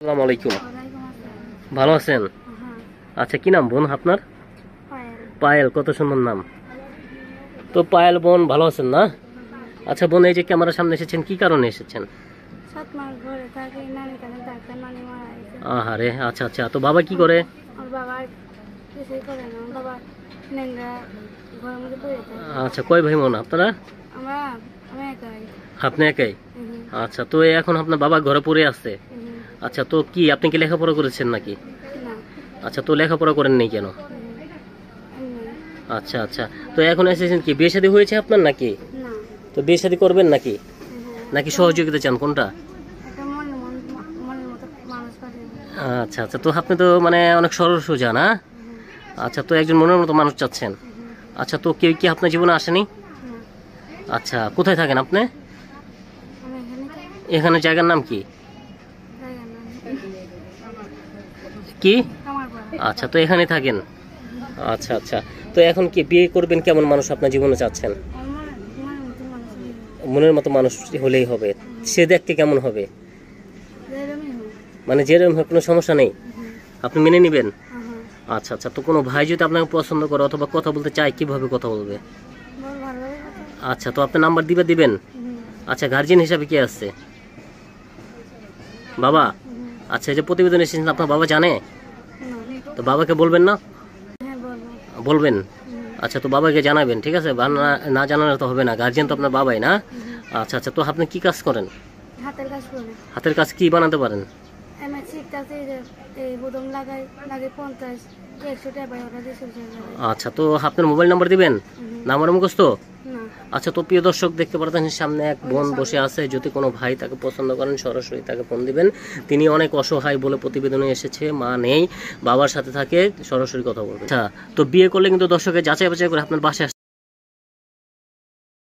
আসসালামু আলাইকুম। ভালো আছেন? আচ্ছা, কি নাম বোন আপনার? পায়েল। কত সুন্দর নাম। তো পায়েল বোন, ভালো আছেন না? আচ্ছা বোন, এই যে ক্যামেরার সামনে এসেছেন, কি কারণে এসেছেন? আহারে, আচ্ছা আচ্ছা। তো বাবা কি করে? আচ্ছা, কয় ভাই বোন আপনারা? আপনি একাই? আচ্ছা, তো এখন আপনার বাবা ঘরে পড়ে আছে? আচ্ছা, তো কি আপনি কি লেখাপড়া করেছেন নাকি? আচ্ছা, তো লেখাপড়া করেন নাই কেন? আচ্ছা আচ্ছা। তো এখন এসেছেন কি, বিয়ে শাদী হয়েছে আপনার নাকি? তো বিয়ে শাদী করবেন নাকি, নাকি সহযোগিতা চান, কোনটা? আচ্ছা আচ্ছা। তো আপনি তো মানে অনেক সরল সোজা না? আচ্ছা, তো একজন মনের মতো মানুষ চাচ্ছেন। আচ্ছা, তো কেউ কি আপনার জীবনে আসেনি? আচ্ছা, কোথায় থাকেন আপনি? এখানে জায়গার নাম কি? কি? আচ্ছা, তো এখানে থাকেন। আচ্ছা আচ্ছা। তো এখন কি বিয়ে করবেন, কেমন মানুষ আপনার জীবনে চাচ্ছেন? মনের মতো মানুষ হলেই হবে। সে দেখতে কেমন হবে? মানে যেরকম হোক, কোনো সমস্যা নেই, আপনি মেনে নেবেন? আচ্ছা আচ্ছা। তো কোনো ভাই যদি আপনাকে পছন্দ করে অথবা কথা বলতে চায়, কিভাবে কথা বলবে? আচ্ছা, তো আপনি নাম্বার দিবেন? আচ্ছা, গার্জিয়ান হিসাবে কে আছে? বাবা। আচ্ছা, এই যে প্রতিবেদন এসেছেন, আপনার বাবা জানে? তো বাবাকে বলবেন না? বলবেন। আচ্ছা, তো বাবাকে জানাবেন, ঠিক আছে? না জানালে তো হবে না, গার্জিয়ান তো আপনার বাবাই না? আচ্ছা আচ্ছা। তো আপনি কি কাজ করেন? হাতের কাজ কি বানাতে পারেন? আচ্ছা, তো আপনার মোবাইল নাম্বার দিবেন? নাম্বার মুখস্থ? আচ্ছা, তো প্রিয় দর্শক, দেখতে পারতেন সামনে এক বোন বসে আছে। যদি কোনো ভাই তাকে পছন্দ করেন, সরাসরি তাকে ফোন দিবেন। তিনি অনেক অসহায় বলে প্রতিবেদনে এসেছে, মা নেই, বাবার সাথে থাকে, সরাসরি কথা বলবেন। আচ্ছা, তো বিয়ে করলে কিন্তু দর্শকের যাচাই বাছাই করে আপনার বাসায়